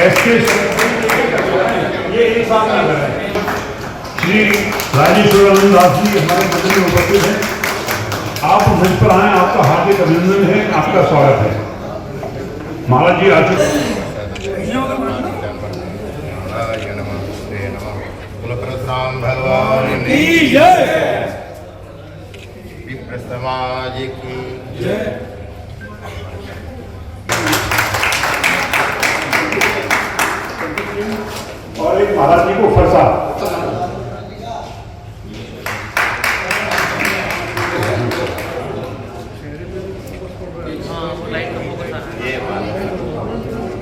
ऐसे ये एक साथ नहीं कर रहे हैं। श्री राजेश्वर दास जी हमारे मंदिर में उपस्थित हैं। आप मंच पर आए, आपका हार्दिक अभिनंदन है, आपका स्वागत है। महाराज जी आज भगवान की जय, विप्र समाज की जय। और एक महाराज जी को फरसा।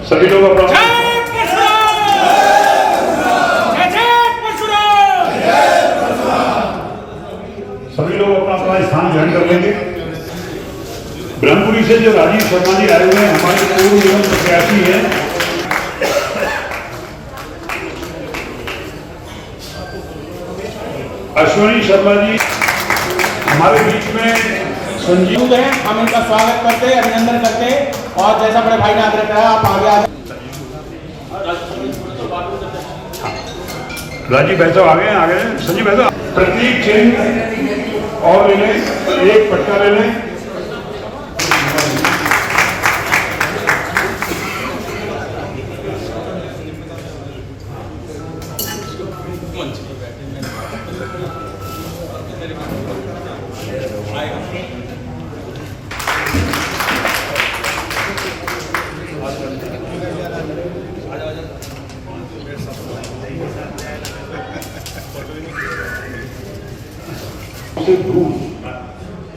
सभी लोग अपना स्थान ग्रहण कर लेंगे। ब्रह्मपुरी से जो राजीव शर्मा जी आए हुए हैं, हमारे पूर्व एवं प्रत्याशी हैं। अश्विनी शर्मा जी हमारे बीच में संजीव हैं, हम इनका स्वागत करते, अभिनंदन करते और जैसा बड़े भाई ने आग्रह करा आप आगे आ जाए। राजीव बैठो, आगे संजीव बैठो। प्रतीक चिन्ह और ले लें, एक पट्टा ले लें।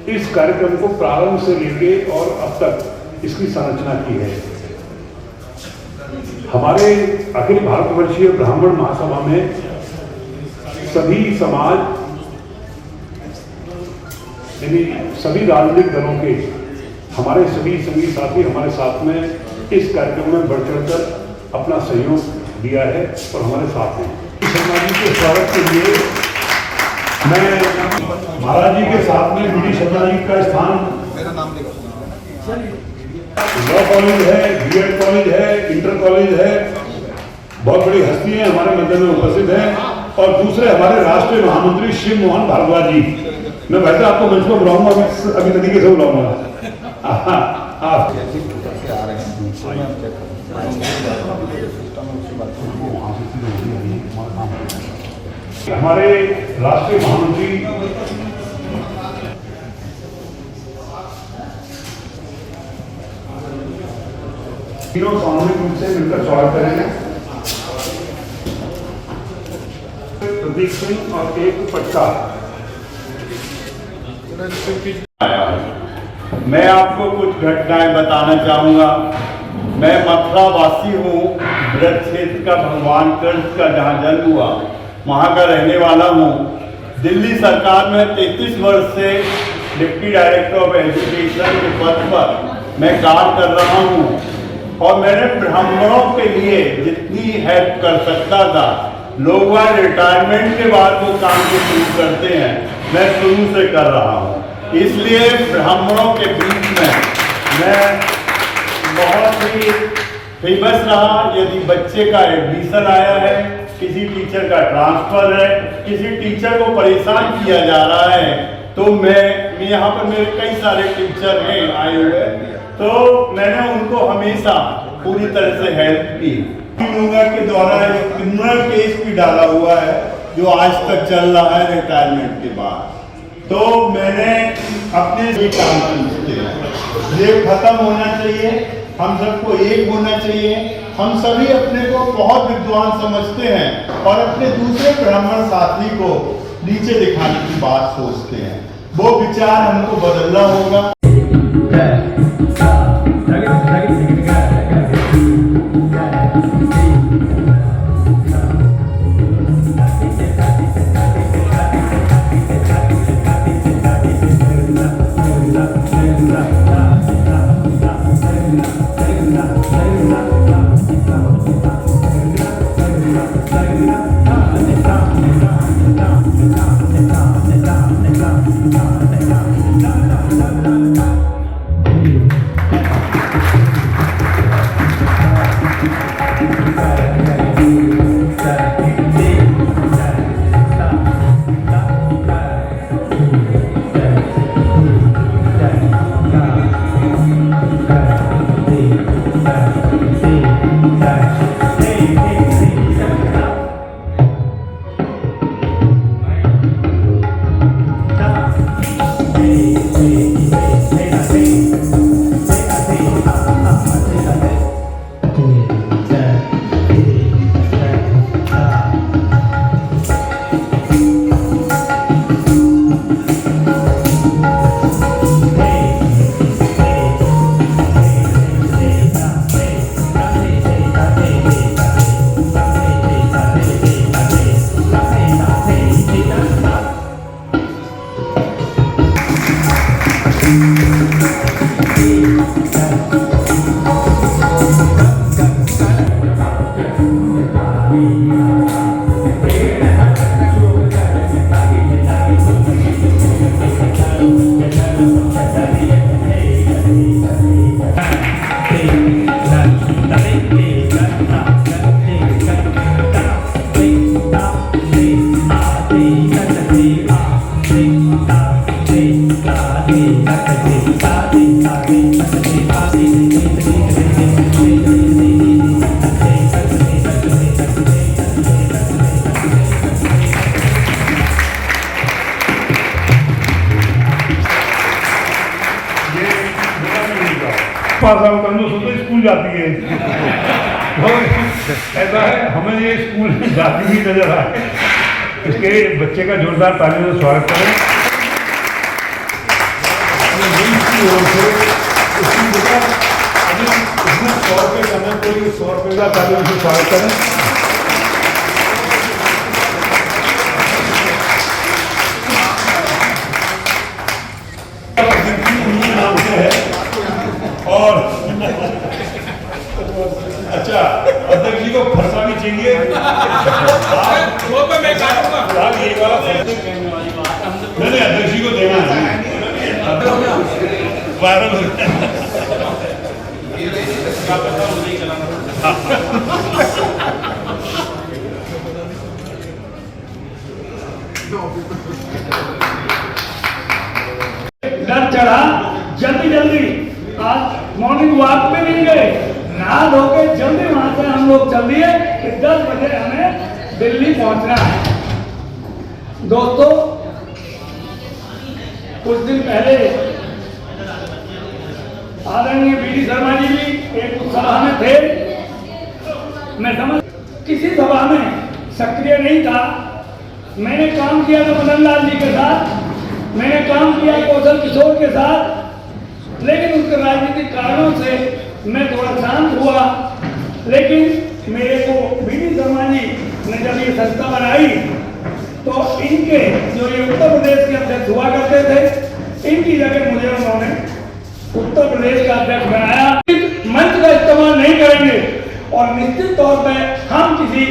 इस कार्यक्रम को प्रारंभ से लेके और अब तक इसकी संरचना की है। हमारे अखिल भारतवर्षीय ब्राह्मण महासभा में सभी समाज यानी सभी राजनीतिक दलों के हमारे सभी संगी साथी हमारे साथ में इस कार्यक्रम में बढ़ चढ़कर अपना सहयोग दिया है और हमारे साथ हैं। शर्मा जी के स्वागत के लिए मैं महाराज जी के साथ में वी डी शर्मा जी का स्थान, मेरा नाम लॉ कॉलेज है, बीएड कॉलेज है, इंटर कॉलेज है, बहुत बड़ी हस्ती है हमारे मंदिर में उपस्थित हैं। और दूसरे हमारे राष्ट्रीय महामंत्री शिव मोहन भारद्वाज जी, मैं वैसे आपको मंच पर बुलाऊंगा, अभी तरीके से बुलाऊंगा। हमारे राष्ट्रीय महामंत्री तीनों सामूहिक रूप से मिलकर स्वागत करेंगे। प्रदीप सिंह और एक पट्टा। मैं आपको कुछ घटनाएं बताना चाहूंगा। मैं मथुरा वासी हूँ, ब्रज क्षेत्र का, भगवान कृष्ण का जहाँ जन्म हुआ वहाँ का रहने वाला हूँ। दिल्ली सरकार में 33 वर्ष से डिप्टी डायरेक्टर ऑफ एजुकेशन के पद पर मैं कार्य कर रहा हूँ और मैंने ब्राह्मणों के लिए जितनी हेल्प कर सकता था, लोग वह रिटायरमेंट के बाद वो काम को शुरू करते हैं, मैं शुरू से कर रहा हूँ। इसलिए ब्राह्मणों के बीच में मैं बहुत ही फेमस रहा। यदि बच्चे का एडमिशन आया है, किसी टीचर का ट्रांसफर है, किसी टीचर को परेशान किया जा रहा है, तो मैं यहाँ पर मेरे कई सारे टीचर हैं आए हुए, तो मैंने उनको हमेशा पूरी तरह से हेल्प की। के द्वारा एक क्रिमिनल केस भी डाला हुआ है जो आज तक चल रहा है रिटायरमेंट के बाद, तो मैंने अपने भी काम किए। ये खत्म होना चाहिए, हम सबको एक होना चाहिए। हम सभी अपने को बहुत विद्वान समझते हैं और अपने दूसरे ब्राह्मण साथी को नीचे दिखाने की बात सोचते हैं। वो विचार हमको बदलना होगा। पास आउट हम लोग सोचते स्कूल जाती है और ऐसा है हमें ये स्कूल जाती हुई नजर आए। इसके बच्चे का जोरदार तालियों से स्वागत करें। की ओर से उसकी बेटा अभी उसने 100 रुपये करने के लिए 100 रुपये का तालियों से स्वागत करें। और अच्छा अध्यक्ष जी को फरसा भी चाहिए। नहीं अध्यक्ष जी को देना है वायरल डर चढ़ा जल्दी जल्दी आज मॉर्निंग वॉक पे नहीं गए, नहा धो के जल्दी वहां से हम लोग चल दिए कि 10 बजे हमें दिल्ली पहुंचना है। दोस्तों कुछ दिन पहले आदरणीय बीडी शर्मा जी भी एक सभा में थे। मैं समझ किसी सभा में सक्रिय नहीं था। मैंने काम किया था मदन लाल जी के साथ, मैंने काम किया कौशल किशोर के साथ, लेकिन उनके राजनीतिक कारणों से मैं थोड़ा शांत हुआ। लेकिन मेरे को बीडी शर्मा जी ने जब ये संस्था बनाई तो इनके जो ये उत्तर प्रदेश के अध्यक्ष हुआ करते थे, इनकी जगह मुझे उन्होंने उत्तर प्रदेश का अध्यक्ष बनाया। मंच का इस्तेमाल नहीं करेंगे और निश्चित तौर पर हम किसी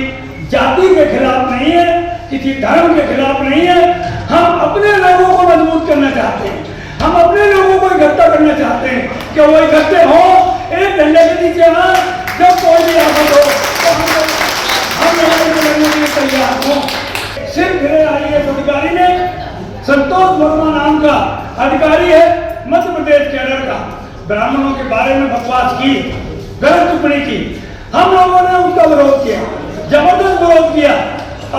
जाति के खिलाफ नहीं है, किसी धर्म के खिलाफ नहीं है। हम अपने लोगों को मजबूत करना चाहते हैं, हम अपने लोगों को इकट्ठा करना चाहते हैं कि वो इकट्ठे हो एक झंडे के नीचे। हाँ, जब कोई भी आफत हो तो हम लड़ने के लिए तैयार हो। सिर्फ मेरे आईएएस अधिकारी ने संतोष वर्मा नाम का अधिकारी है मध्य प्रदेश केरल का, ब्राह्मणों के बारे में बकवास की, गलत टिप्पणी की। हम लोगों ने उसका विरोध किया, जबरदस्त विरोध किया,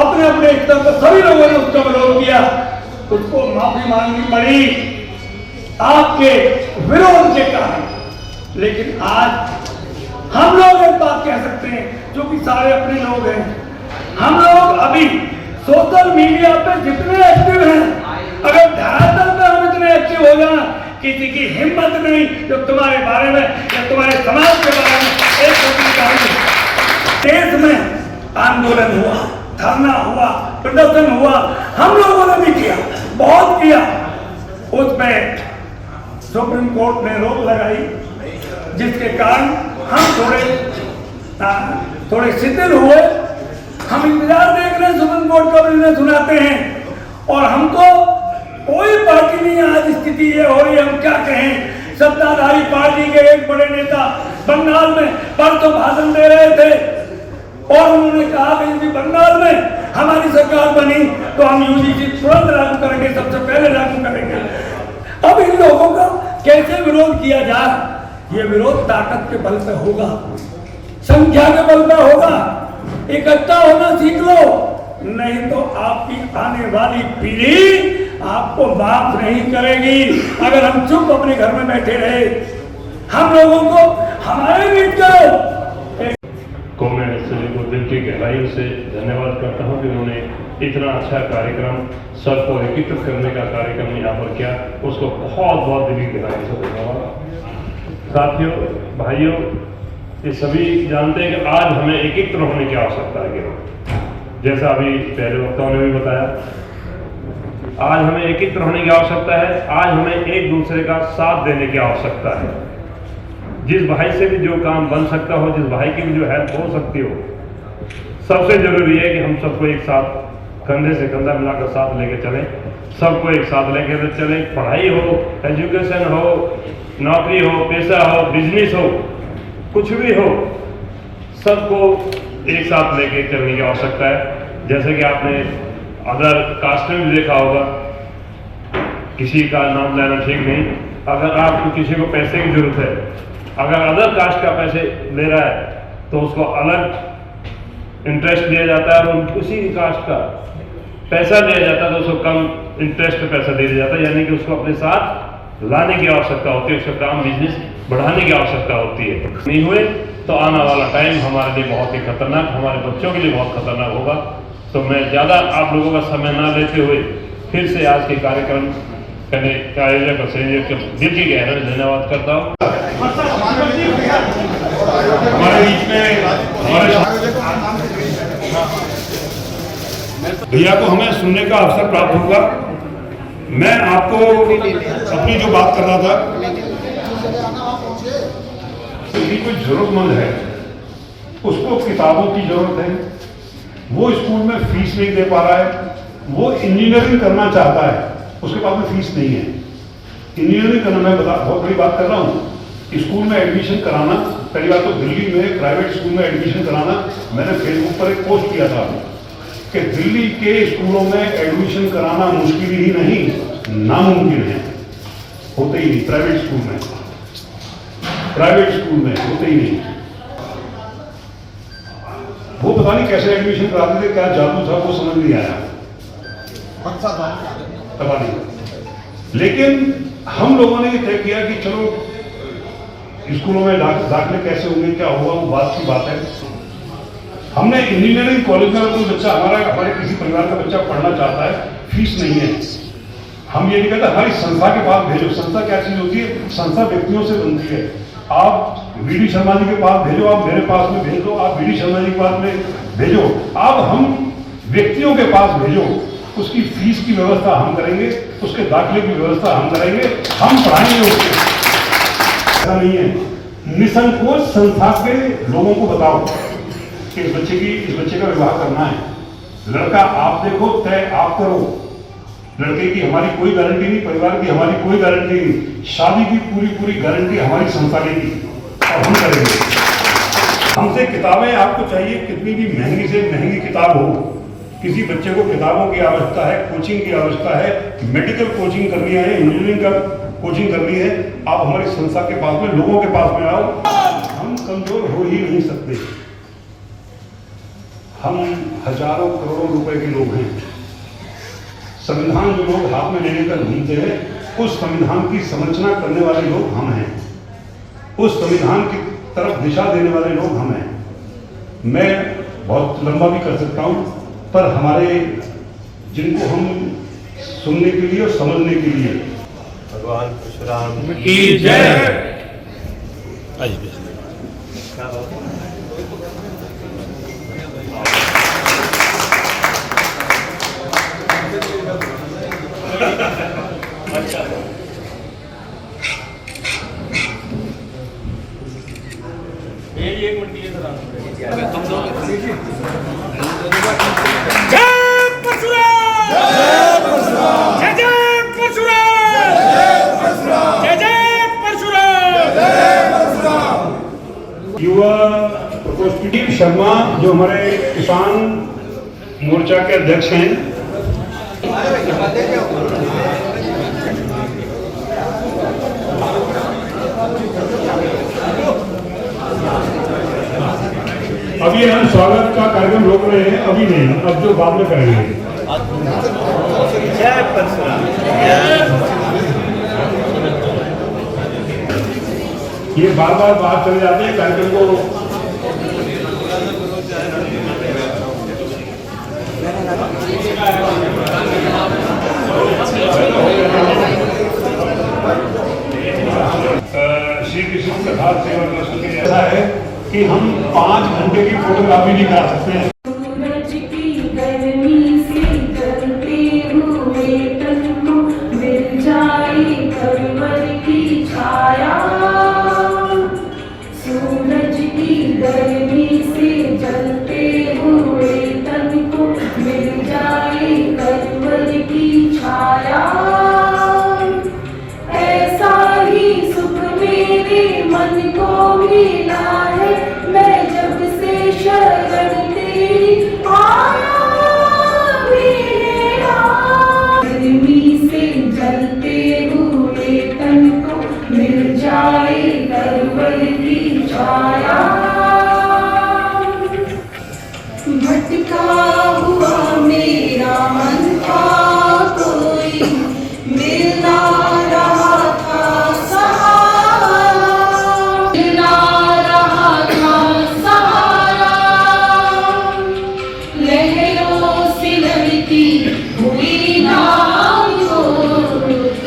अपने अपने स्तर पर सभी लोगों ने उसका विरोध किया। उसको माफी मांगनी पड़ी आपके विरोध के कारण। लेकिन आज हम लोग एक बात कह सकते हैं, जो कि सारे अपने लोग हैं, हम लोग अभी सोशल मीडिया पे जितने एक्टिव हैं, अगर धरातल पे हम इतने एक्टिव हो जाए, किसी की हिम्मत नहीं जो तुम्हारे बारे में या तुम्हारे समाज के बारे में एक देश में आंदोलन हुआ, धरना हुआ, प्रदर्शन हुआ, हम लोगों ने भी किया, बहुत किया। उसमें सुप्रीम कोर्ट ने रोक लगाई, जिसके कारण हम थोड़े शिथिल हुए। हम इंतजार देख रहे हैं सुप्रीम कोर्ट का निर्णय सुनाते हैं, और हमको कोई पार्टी नहीं आज स्थिति ये हो रही है, हम क्या कहें। सत्ताधारी पार्टी के एक बड़े नेता बंगाल में परसों भाषण दे रहे थे और उन्होंने कहा कि यदि बंगाल में हमारी सरकार बनी तो हम यूजीसी तुरंत लागू करेंगे, सबसे पहले लागू करेंगे। अब इन लोगों का कैसे विरोध किया जाए, ये विरोध ताकत के बल पे होगा, संख्या के बल पे होगा। इकट्ठा होना सीख लो, नहीं तो आपकी आने वाली पीढ़ी आपको माफ नहीं करेगी। अगर हम चुप अपने घर में बैठे रहे, हम लोगों को हमारे बीच को मैं सभी को दिल की गहराइयों से धन्यवाद करता हूं कि उन्होंने इतना अच्छा कार्यक्रम सबको एकत्रित करने का कार्यक्रम यहाँ पर किया, उसको बहुत बहुत दिल की गहराई से धन्यवाद। साथियों, भाइयों, ये सभी जानते हैं कि आज हमें एकत्र होने की आवश्यकता है केवल, जैसा अभी पहले वक्ताओं ने भी बताया, आज हमें एकत्र होने की आवश्यकता है। आज हमें एक दूसरे का साथ देने की आवश्यकता है। जिस भाई से भी जो काम बन सकता हो, जिस भाई की भी जो हेल्प हो सकती हो, सबसे जरूरी है कि हम सबको एक साथ कंधे से कंधा मिलाकर साथ लेके चलें, सबको एक साथ लेके चलें। पढ़ाई हो, एजुकेशन हो, नौकरी हो, पैसा हो, बिजनेस हो, कुछ भी हो, सबको एक साथ लेके चलने की आवश्यकता है। जैसे कि आपने अदर कास्ट में भी देखा होगा, किसी का नाम लेना ठीक नहीं, अगर आपको किसी को पैसे की जरूरत है, अगर अदर कास्ट का पैसे ले रहा है तो उसको अलग इंटरेस्ट दिया जाता है, और उसी कास्ट का पैसा दिया जाता है तो उसको कम इंटरेस्ट पे पैसा दे दिया जाता है। यानी कि उसको अपने साथ लाने की आवश्यकता होती है, उसका काम बिजनेस बढ़ाने की आवश्यकता होती है। नहीं हुए तो आने वाला टाइम हमारे लिए बहुत ही खतरनाक, हमारे बच्चों के लिए बहुत खतरनाक होगा। तो मैं ज़्यादा आप लोगों का समय ना लेते हुए फिर से आज के कार्यक्रम करने के आयोजक और संयोजक को दिल की गहराई से धन्यवाद करता हूँ। हमारे बीच में भैया को हमें सुनने का अवसर प्राप्त होगा। मैं आपको अपनी जो बात कर रहा था, यदि कोई जरूरतमंद है, उसको किताबों की जरूरत है, वो स्कूल में फीस नहीं दे पा रहा है, वो इंजीनियरिंग करना चाहता है, उसके पास में फीस नहीं है। इंजीनियरिंग करना, मैं बहुत बड़ी बात कर रहा हूँ, स्कूल में एडमिशन कराना, पहली बात तो दिल्ली में प्राइवेट स्कूल में एडमिशन कराना, मैंने फेसबुक पर एक पोस्ट किया था कि दिल्ली के स्कूलों में एडमिशन कराना मुश्किल ही नहीं, नामुमकिन है, होते ही नहीं। प्राइवेट स्कूल में होते ही नहीं। वो पता नहीं कैसे एडमिशन कराते थे, क्या जादू था वो समझ नहीं आया, पता नहीं। लेकिन हम लोगों ने ये तय किया कि चलो स्कूलों में दाखिले कैसे होंगे, क्या होगा, वो बात की बात है। हमने इंजीनियरिंग कॉलेज में कोई बच्चा, हमारे किसी परिवार का बच्चा पढ़ना चाहता है, फीस नहीं है, हम ये नहीं कहते हमारी संस्था के पास भेजो। संस्था क्या चीज होती है? संस्था व्यक्तियों से बनती है। आप वीडी शर्मा जी के पास भेजो, आप मेरे पास में भेज दो, आप वीडी शर्मा जी के पास में भेजो, अब हम व्यक्तियों के पास भेजो, उसकी फीस की व्यवस्था हम करेंगे, उसके दाखिले की व्यवस्था हम करेंगे, हम पढ़ाएंगे उसको। ऐसा नहीं है। निसंकोच संस्था के लोगों को बताओ कि इस बच्चे का विवाह करना है, लड़का आप देखो, तय आप करो। लड़के की हमारी कोई गारंटी नहीं, परिवार की हमारी कोई गारंटी नहीं, शादी की पूरी गारंटी हमारी संस्था लेगी और हम करेंगे। हमसे किताबें आपको चाहिए, कितनी भी महंगी से महंगी किताब हो, किसी बच्चे को किताबों की आवश्यकता है, कोचिंग की आवश्यकता है, मेडिकल कोचिंग करनी है, इंजीनियरिंग का कोचिंग करनी है, आप हमारी संस्था के पास में, लोगों के पास में आओ। हम कमजोर हो ही नहीं सकते, हम हजारों करोड़ों रुपए के लोग हैं। संविधान जो लोग हाथ में लेने का घूमते हैं, उस संविधान की संरचना करने वाले लोग हम हैं, उस संविधान की तरफ दिशा देने वाले लोग हम हैं। मैं बहुत लंबा भी कर सकता हूं, पर हमारे जिनको हम सुनने के लिए और समझने के लिए, भगवान परशुराम की जय। एक मिनट के लिए युवा प्रकोष्ठ शर्मा जो हमारे किसान मोर्चा के अध्यक्ष हैं, अभी हम स्वागत का कार्यक्रम रोक रहे हैं, अभी नहीं, अब जो बाद में करेंगे। जय परशुराम। ये बार बार बाहर चले जाते हैं कार्यक्रम को। श्री कृष्ण कथा सेवा ट्रस्ट के ऐसा है कि हम 5 घंटे की फोटोग्राफी नहीं करा सकते हैं। सूरज की गर्मी से जलते हुए तन को मिल जाए परवर की छाया। सूरज की गर्मी से जलते हुए तन को मिल जाए परवर की छाया। ऐसा ही सुख मेरे मन को मिला है, मैं जब से शरण तेरी आया। मेरा गर्मी से जलते हुए तन को मिल जाए परवर की छाया। भटका हुआ मेरा मन था कोई मिल ना रहा था सहारा। मिल ना रहा था सहारा। लहरों से लड़ती हुई नाव को,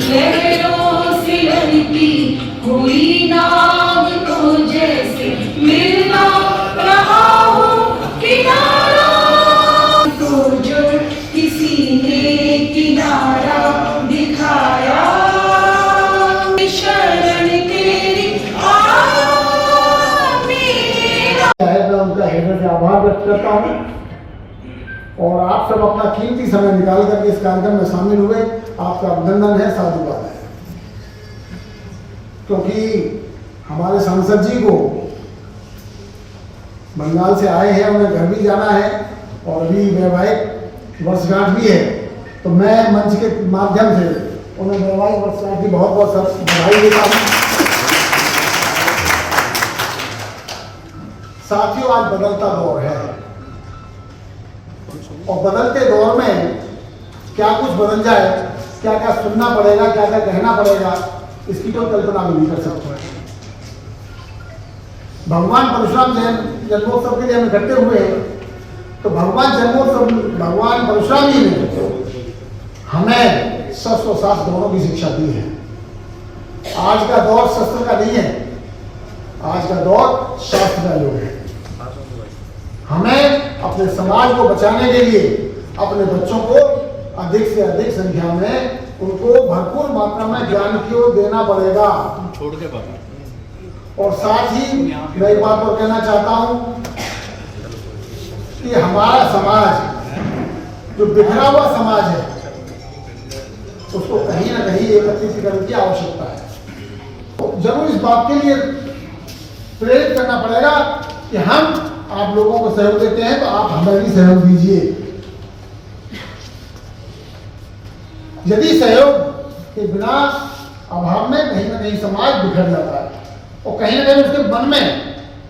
लहरों से लड़ती हुई नाव को जैसे मिल ना रहा हो किनारा। को जो किसी ने किनारा दिखाया, शरण तेरी आया। मेरा मैं उनका हृदय से आभार व्यक्त करता हूँ और आप सब अपना कीमती समय निकाल करके इस कार्यक्रम में शामिल हुए, आपका अभिनंदन है, साधुवाद है। क्योंकि हमारे सांसद जी को बंगाल से आए हैं, उन्हें घर भी जाना है और अभी वैवाहिक वर्षगांठ भी है, तो मैं मंच के माध्यम से उन्हें वैवाहिक वर्षगांठ की बहुत बहुत बधाई देता हूँ। साथियों, आज बदलता दौर है और बदलते दौर में क्या कुछ बदल जाए, क्या क्या सुनना पड़ेगा, क्या क्या कहना पड़ेगा, इसकी तो कल्पना भी नहीं कर सकते। भगवान परशुराम जन्मोत्सव के लिए हम इकट्ठे हुए हैं, तो भगवान परशुराम जी ने हमें शस्त्र और शास्त्र दोनों की शिक्षा दी है। आज का दौर शस्त्र का नहीं है, आज का दौर शास्त्र का युग है। हमें अपने समाज को बचाने के लिए अपने बच्चों को अधिक से अधिक संख्या में उनको भरपूर मात्रा में ज्ञान की ओर देना पड़ेगा। और साथ ही मैं एक बात और कहना चाहता हूं कि हमारा समाज जो बिखरा हुआ समाज है, उसको कहीं ना कहीं एकत्रीकरण की आवश्यकता है। तो जरूर इस बात के लिए प्रेरित करना पड़ेगा कि हम आप लोगों को सहयोग देते हैं, तो आप हमें भी सहयोग दीजिए। यदि सहयोग के बिना अभाव में कहीं ना कहीं समाज बिखर जाता है और कहीं ना कहीं उसके मन में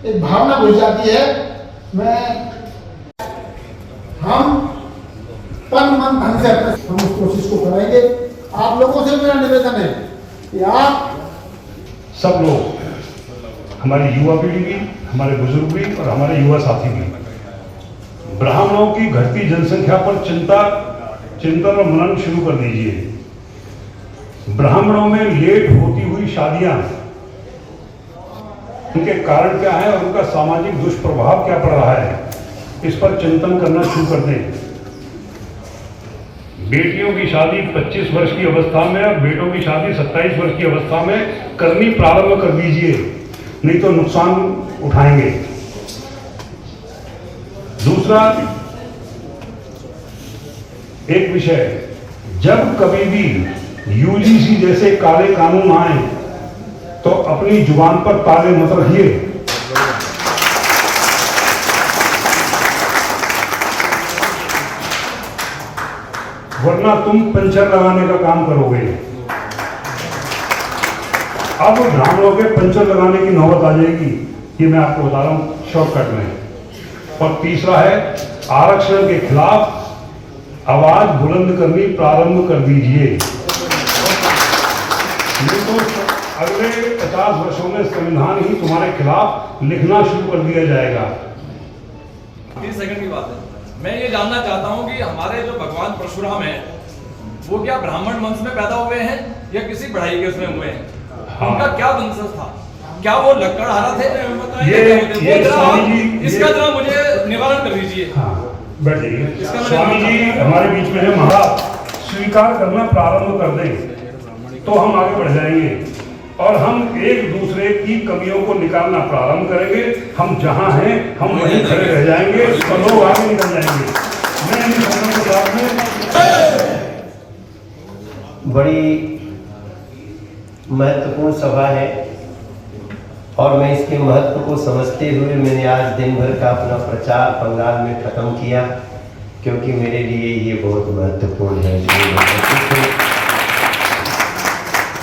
एक भावना घुस जाती है, हम तन मन धन से हम उस कोशिश को करेंगे। आप लोगों से मेरा निवेदन है कि आप सब लोग, हमारी युवा पीढ़ी भी, हमारे बुजुर्ग भी और हमारे युवा साथी भी, ब्राह्मणों की घटती जनसंख्या पर चिंतन और मनन शुरू कर दीजिए। ब्राह्मणों में लेट होती हुई शादियां, उनके कारण क्या है और उनका सामाजिक दुष्प्रभाव क्या पड़ रहा है, इस पर चिंतन करना शुरू कर दें। बेटियों की शादी 25 वर्ष की अवस्था में और बेटों की शादी 27 वर्ष की अवस्था में करनी प्रारंभ कर दीजिए, नहीं तो नुकसान उठाएंगे। दूसरा एक विषय, जब कभी भी यूजीसी जैसे काले कानून आए तो अपनी जुबान पर ताले मत रखिए। वरना तुम पंचर लगाने का काम करोगे। अब ब्राह्मणों के पंचर लगाने की नौबत आ जाएगी, ये मैं आपको बता रहा हूं शॉर्टकट में। और तीसरा है आरक्षण के खिलाफ आवाज बुलंद करनी प्रारंभ कर दीजिए। नहीं तो अगले 50 वर्षों में संविधान ही तुम्हारे खिलाफ लिखना शुरू कर दिया जाएगा। 30 सेकंड की बात है। मैं ये जानना चाहता हूँ कि हमारे जो भगवान परशुराम हैं वो क्या ब्राह्मण वंश में पैदा हुए हैं या किसी बढ़ाई के उसमें हुए हैं? हाँ। उनका क्या वंशज था? क्या वो लकड़हारा थे? ये स्वामी जी, इसका जरा मुझे निवारण कर दीजिए। हाँ, बैठ जाइए। इसका स्वामी जी हमारे बीच में है, महाराज स्वीकार करना प्रारंभ कर दें तो हम आगे बढ़ जाएंगे और हम एक दूसरे की कमियों को निकालना प्रारंभ करेंगे। हम जहां हैं हम वहीं खड़े रह जाएंगे और लोग आगे निकल जाएंगे। मैं इन दोनों के साथ में बड़ी महत्वपूर्ण सभा है और मैं इसके महत्व को समझते हुए मैंने आज दिन भर का अपना प्रचार बंगाल में खत्म किया, क्योंकि मेरे लिए ये बहुत महत्वपूर्ण है।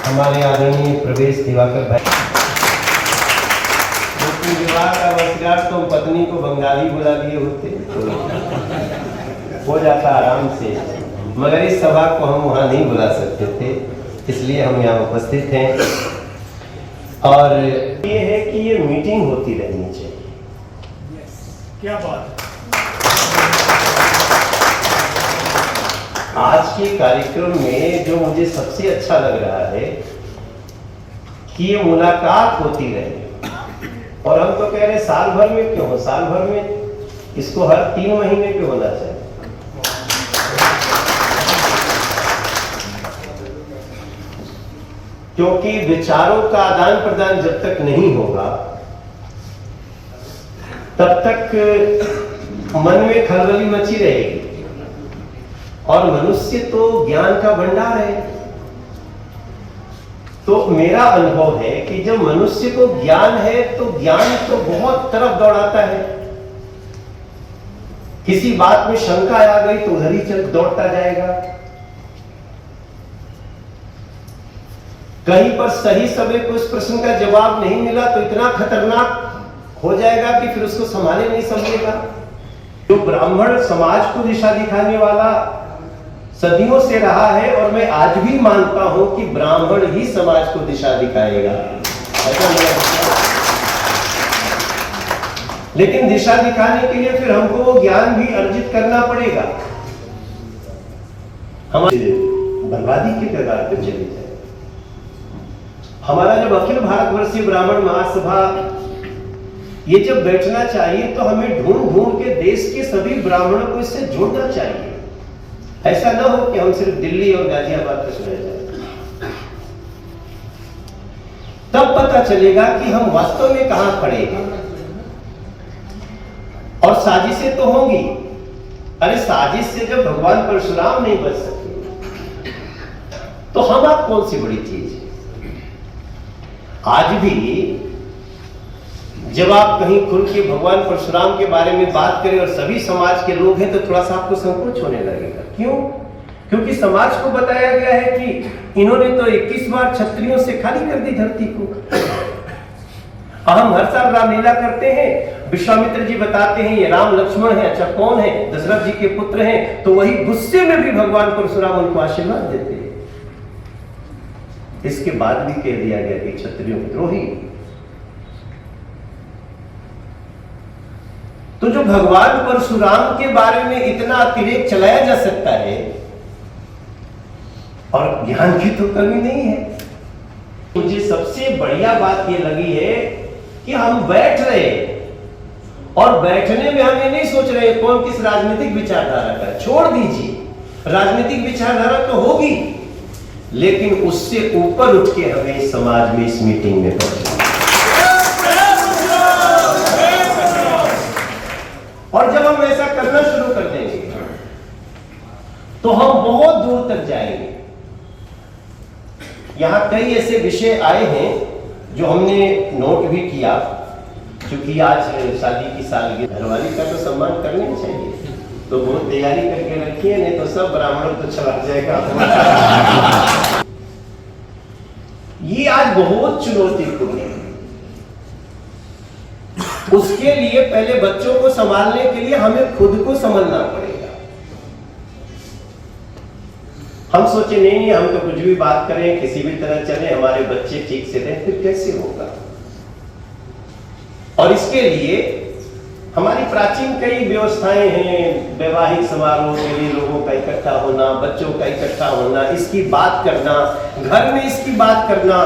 हमारे आदरणीय प्रवेश दिवाकर भाई, विवाह का वर्षगांठ तो पत्नी को बंगाली बुला लिए होते तो हो जाता आराम से, मगर इस सभा को हम वहाँ नहीं बुला सकते थे, इसलिए हम यहाँ उपस्थित हैं। और ये है कि ये मीटिंग होती रहनी चाहिए। क्या बात। आज के कार्यक्रम में जो मुझे सबसे अच्छा लग रहा है कि ये मुलाकात होती रहे। और हम तो कह रहे साल भर में क्यों हो, साल भर में इसको हर 3 महीने पे होना चाहिए। क्योंकि विचारों का आदान प्रदान जब तक नहीं होगा तब तक मन में खलबली मची रहेगी। और मनुष्य तो ज्ञान का भंडार है। तो मेरा अनुभव है कि जब मनुष्य को ज्ञान है तो ज्ञान तो बहुत तरफ दौड़ाता है। किसी बात में शंका आ गई तो उधर ही दौड़ता जाएगा। कहीं पर सही समय को उस प्रश्न का जवाब नहीं मिला तो इतना खतरनाक हो जाएगा कि फिर उसको संभाले नहीं समझेगा। जो ब्राह्मण समाज को दिशा दिखाने वाला सदियों से रहा है और मैं आज भी मानता हूं कि ब्राह्मण ही समाज को दिशा दिखाएगा, ऐसा नहीं। लेकिन दिशा दिखाने के लिए फिर हमको वो ज्ञान भी अर्जित करना पड़ेगा। हमारे बर्बादी के कगार पर चले जाए। हमारा जब अखिल भारतवर्षीय ब्राह्मण महासभा ये जब बैठना चाहिए तो हमें ढूंढ ढूंढ के देश के सभी ब्राह्मणों को इससे जोड़ना चाहिए। ऐसा ना हो कि हम सिर्फ दिल्ली और गाजियाबाद तक रह जाए। तब पता चलेगा कि हम वास्तव में कहां खड़े हैं। और साजिशें तो होंगी। अरे साजिश से जब भगवान परशुराम नहीं बच सके तो हम आप कौन सी बड़ी चीज है। आज भी जब आप कहीं खुल के भगवान परशुराम के बारे में बात करें और सभी समाज के लोग हैं तो थोड़ा सा आपको संकोच होने लगेगा। क्यों? क्योंकि समाज को बताया गया है कि इन्होंने तो 21 बार क्षत्रियों से खाली कर दी धरती को। हम हर साल रामलीला करते हैं, विश्वामित्र जी बताते हैं ये राम लक्ष्मण है, अच्छा कौन है, दशरथ जी के पुत्र हैं, तो वही गुस्से में भी भगवान परशुराम उनको आशीर्वाद देते हैं। इसके बाद भी कह दिया गया कि क्षत्रियों द्रोही। तो जो भगवान परशुराम के बारे में इतना अतिरेक चलाया जा सकता है और ज्ञान की तो कमी नहीं है। मुझे सबसे बढ़िया बात यह लगी है कि हम बैठ रहे और बैठने में हम ये नहीं सोच रहे कौन किस राजनीतिक विचारधारा का। छोड़ दीजिए, राजनीतिक विचारधारा तो होगी, लेकिन उससे ऊपर उठ के हमें इस समाज में इस मीटिंग में पहुंचना। और जब हम ऐसा करना शुरू कर देंगे तो हम बहुत दूर तक जाएंगे। यहां कई ऐसे विषय आए हैं जो हमने नोट भी किया, क्योंकि आज शादी की सालगिरह, घरवाली का तो सम्मान करना चाहिए, तो बहुत तैयारी करके रखी है, नहीं तो सब ब्राह्मणों तो चला जाएगा। ये आज बहुत चुनौतीपूर्ण है। उसके लिए पहले बच्चों को संभालने के लिए हमें खुद को संभलना पड़ेगा। हम सोचे नहीं हम तो कुछ भी बात करें, किसी भी तरह चले, हमारे बच्चे ठीक से रहें, फिर कैसे होगा। और इसके लिए हमारी प्राचीन कई व्यवस्थाएं हैं। वैवाहिक समारोह के लिए लोगों का इकट्ठा होना, बच्चों का इकट्ठा होना, इसकी बात करना, घर में इसकी बात करना।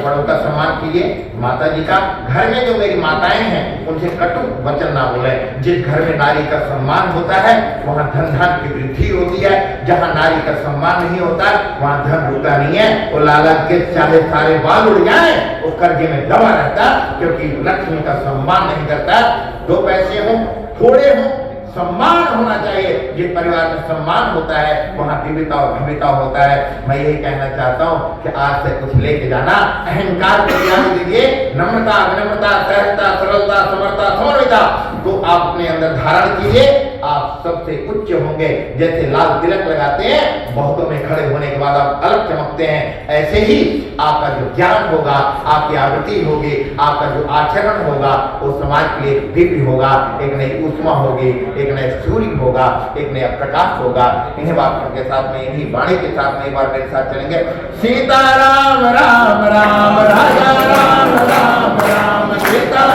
बड़ों का सम्मान कीजिए। माता जी का, घर में जो मेरी माताएं हैं उनसे कटु वचन ना बोले। जिस घर में नारी का सम्मान होता है वहाँ धन धान की वृद्धि होती है। जहाँ नारी का सम्मान नहीं होता वहाँ धन होता नहीं है। वो लालच के चाहे सारे बाल उड़ जाए वो कर्जे में दबा रहता, क्योंकि लक्ष्मी का सम्मान नहीं करता। 2 पैसे हो थोड़े हो, सम्मान होना चाहिए। जिस परिवार में सम्मान होता है वहाँ दिव्यता और भव्यता होता है। मैं यही कहना चाहता हूँ कि आज से कुछ लेके जाना, अहंकार को त्याग दीजिए। नम्रता, विनम्रता, सहजता, सरलता, समर्था, समर्पिता को आप अपने अंदर धारण कीजिए। आप सबसे उच्च होंगे। जैसे लाल तिलक लगाते हैं, बहुतों में खड़े होने के बाद आप अलग चमकते हैं, ऐसे ही आपका जो ज्ञान होगा, आपकी आवृत्ति होगी, आपका जो आचरण होगा वो समाज के लिए दिव्य होगा। एक नई उष्मा होगी, एक नया सूर्य होगा, एक नया प्रकाश होगा। इन्हीं बातों के साथ में, इन्हीं वाणी के साथ में एक बार मेरे साथ चलेंगे। सीता राम राम राम, राजा राम राम राम, सीता